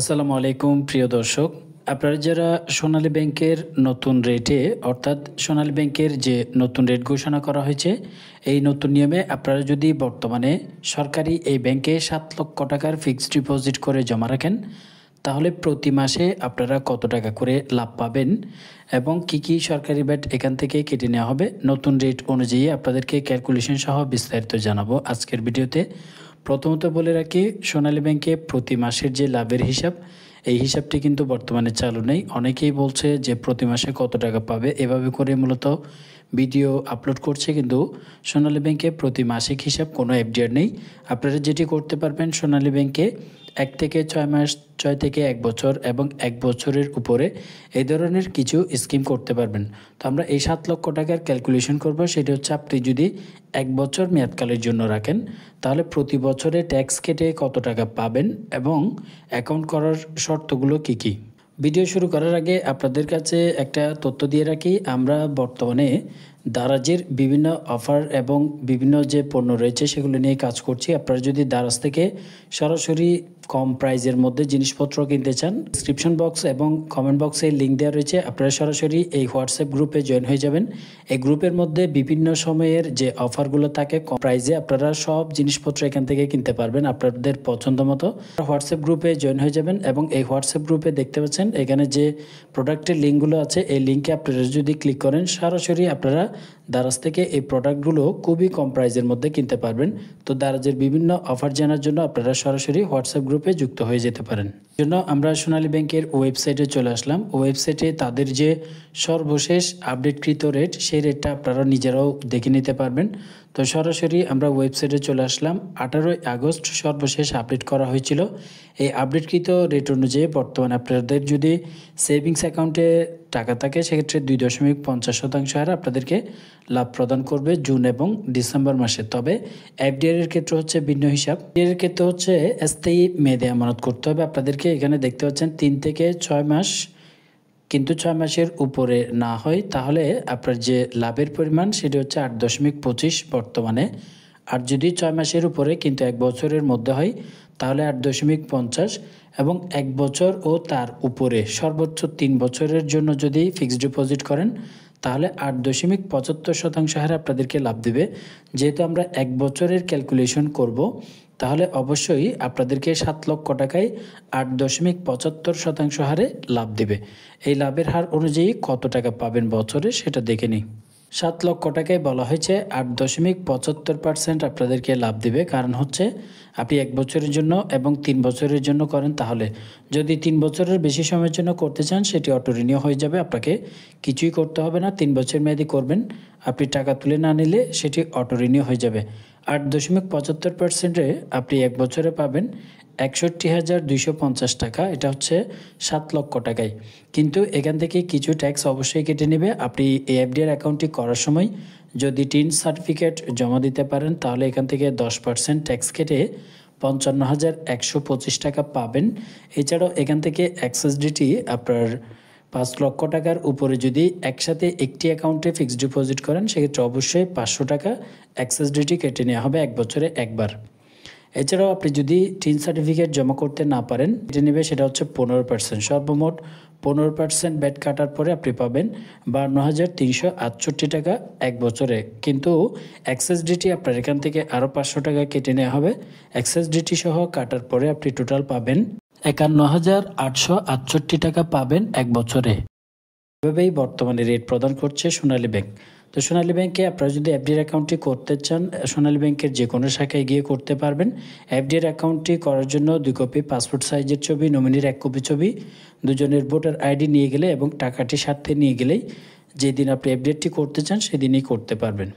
আসসালামু আলাইকুম প্রিয় দর্শক, আপনারা যারা সোনালী ব্যাংকের নতুন রেটে অর্থাৎ সোনালী ব্যাংকের যে নতুন রেট ঘোষণা করা হয়েছে, এই নতুন নিয়মে আপনারা যদি বর্তমানে সরকারি এই ব্যাংকে 7 লক্ষ টাকার ফিক্সড ডিপোজিট করে জমা রাখেন, তাহলে প্রতি মাসে আপনারা কত টাকা করে লাভ পাবেন এবং কি সরকারি ব্যাট এখান থেকে কেটে নেওয়া হবে নতুন রেট অনুযায়ী আপনাদেরকে ক্যালকুলেশন সহ বিস্তারিত জানাবো আজকের ভিডিওতে। প্রথমত বলে রাখি, সোনালী ব্যাংকে প্রতি মাসের যে লাভের হিসাব, এই হিসাবটি কিন্তু বর্তমানে চালু নেই। অনেকেই বলছে যে প্রতি মাসে কত টাকা পাবে, এভাবে করে মূলত ভিডিও আপলোড করছে, কিন্তু সোনালী ব্যাংকে প্রতি মাসিক হিসাব কোনো এফডিআর নেই। আপনারা যেটি করতে পারবেন, সোনালী ব্যাংকে 1 থেকে 6 মাস, 6 থেকে 1 বছর এবং 1 বছরের উপরে এই ধরনের কিছু স্কিম করতে পারবেন। তো আমরা এই 7 লক্ষ টাকার ক্যালকুলেশন করব। সেটা হচ্ছে, আপনি যদি 1 বছর মেয়াদকালের জন্য রাখেন, তাহলে প্রতি বছরে ট্যাক্স কেটে কত টাকা পাবেন এবং অ্যাকাউন্ট করার শর্তগুলো কি। ভিডিও শুরু করার আগে আপনাদের কাছে একটা তথ্য দিয়ে রাখি, আমরা বর্তমানে দারাজের বিভিন্ন অফার এবং বিভিন্ন যে পণ্য রয়েছে সেগুলো নিয়ে কাজ করছি। আপনারা যদি দারাজ থেকে সরাসরি কম প্রাইজের মধ্যে জিনিসপত্র কিনতে চান, ডিসক্রিপশন বক্স এবং কমেন্ট বক্সে লিঙ্ক দেওয়া রয়েছে, আপনারা সরাসরি এই হোয়াটসঅ্যাপ গ্রুপে জয়েন হয়ে যাবেন। এই গ্রুপের মধ্যে বিভিন্ন সময়ের যে অফারগুলো থাকে কম প্রাইজে, আপনারা সব জিনিসপত্র এখান থেকে কিনতে পারবেন আপনাদের পছন্দ মতো। হোয়াটসঅ্যাপ গ্রুপে জয়েন হয়ে যাবেন এবং এই হোয়াটসঅ্যাপ গ্রুপে দেখতে পাচ্ছেন এখানে যে প্রোডাক্টের লিঙ্কগুলো আছে, এই লিঙ্কে আপনারা যদি ক্লিক করেন, সরাসরি আপনারা দারাজ থেকে এই প্রোডাক্টগুলো খুবই কম প্রাইজের মধ্যে কিনতে পারবেন। তো দারাজের বিভিন্ন অফার জানার জন্য আপনারা সরাসরি হোয়াটসঅ্যাপ গ্রুপে যুক্ত হয়ে যেতে পারেন। জন্য আমরা সোনালী ব্যাংকের ওয়েবসাইটে চলে আসলাম। ওয়েবসাইটে তাদের যে সর্বশেষ আপডেটকৃত রেট, সেই রেটটা আপনারা নিজেরাও দেখে নিতে পারবেন। তো সরাসরি আমরা ওয়েবসাইটে চলে আসলাম। 18 আগস্ট সর্বশেষ আপডেট করা হয়েছিল। এই আপডেটকৃত রেট অনুযায়ী বর্তমানে আপনাদের যদি সেভিংস অ্যাকাউন্টে টাকা থাকে, সেক্ষেত্রে 2.50% হারে আপনাদেরকে লাভ প্রদান করবে জুন এবং ডিসেম্বর মাসে। তবে এফডিআর এর ক্ষেত্রে হচ্ছে ভিন্ন হিসাব। এফডিআর এর ক্ষেত্রে হচ্ছে স্থায়ী মেয়াদে আমানত করতে হবে আপনাদেরকে। এখানে দেখতে পাচ্ছেন 3 থেকে 6 মাস, কিন্তু 6 মাসের উপরে না হয় তাহলে আপনার যে লাভের পরিমাণ সেটি হচ্ছে 8.25 বর্তমানে। আর যদি 6 মাসের উপরে কিন্তু 1 বছরের মধ্যে হয়, তাহলে 8.50, এবং 1 বছর ও তার উপরে সর্বোচ্চ 3 বছরের জন্য যদি ফিক্সড ডিপোজিট করেন, তাহলে 8.75% হারে আপনাদেরকে লাভ দেবে। যেহেতু আমরা 1 বছরের ক্যালকুলেশন করব, তাহলে অবশ্যই আপনাদেরকে 7 লক্ষ টাকায় 8.75% হারে লাভ দেবে। এই লাভের হার অনুযায়ী কত টাকা পাবেন বছরে সেটা দেখে নিই। 7 লক্ষ টাকায় বলা হয়েছে 8.75% আপনাদেরকে লাভ দেবে। কারণ হচ্ছে, আপনি 1 বছরের জন্য এবং 3 বছরের জন্য করেন, তাহলে যদি 3 বছরের বেশি সময়ের জন্য করতে চান, সেটি অটো রিনিউ হয়ে যাবে। আপনাকে কিছুই করতে হবে না। 3 বছর মেয়াদি করবেন, আপনি টাকা তুলে না নিলে সেটি অটো রিনিউ হয়ে যাবে। 8.75%-এ আপনি 1 বছরে পাবেন 61,250 টাকা। এটা হচ্ছে 7 লক্ষ টাকায়। কিন্তু এখান থেকে কিছু ট্যাক্স অবশ্যই কেটে নেবে। আপনি এই এফডিআর অ্যাকাউন্টটি করার সময় যদি টিন সার্টিফিকেট জমা দিতে পারেন, তাহলে এখান থেকে 10% ট্যাক্স কেটে 55,125 টাকা পাবেন। এছাড়াও এখান থেকে এক্সেস ডিটি আপনার 5 লক্ষ টাকার উপরে যদি একসাথে একটি অ্যাকাউন্টে ফিক্সড ডিপোজিট করেন, সেক্ষেত্রে অবশ্যই 500 টাকা এক্সেস ডিটি কেটে নেওয়া হবে 1 বছরে একবার। এছাড়াও আপনি যদি টিন সার্টিফিকেট জমা করতে না পারেন, কেটে নেবে সেটা হচ্ছে 15%। সর্বমোট 15% ব্যাট কাটার পরে আপনি পাবেন 52,368 টাকা 1 বছরে। কিন্তু এক্সেস ডিটি আপনার এখান থেকে আরও 500 টাকা কেটে নেওয়া হবে। এক্সেস ডিটি সহ কাটার পরে আপনি টোটাল পাবেন 51,868 টাকা পাবেন 1 বছরে। এভাবেই বর্তমানে রেট প্রদান করছে সোনালী ব্যাংক। তো সোনালী ব্যাংকে আপনারা যদি এফডিআর অ্যাকাউন্টটি করতে চান, সোনালী ব্যাংকের যে কোনো শাখায় গিয়ে করতে পারবেন। এফডিআর অ্যাকাউন্টটি করার জন্য 2 কপি পাসপোর্ট সাইজের ছবি, নমিনির 1 কপি ছবি, দুজনের ভোটার আইডি নিয়ে গেলে এবং টাকাটি সাথে নিয়ে গেলেই যেদিন আপনি এফডিআরটি করতে চান সেদিনই করতে পারবেন।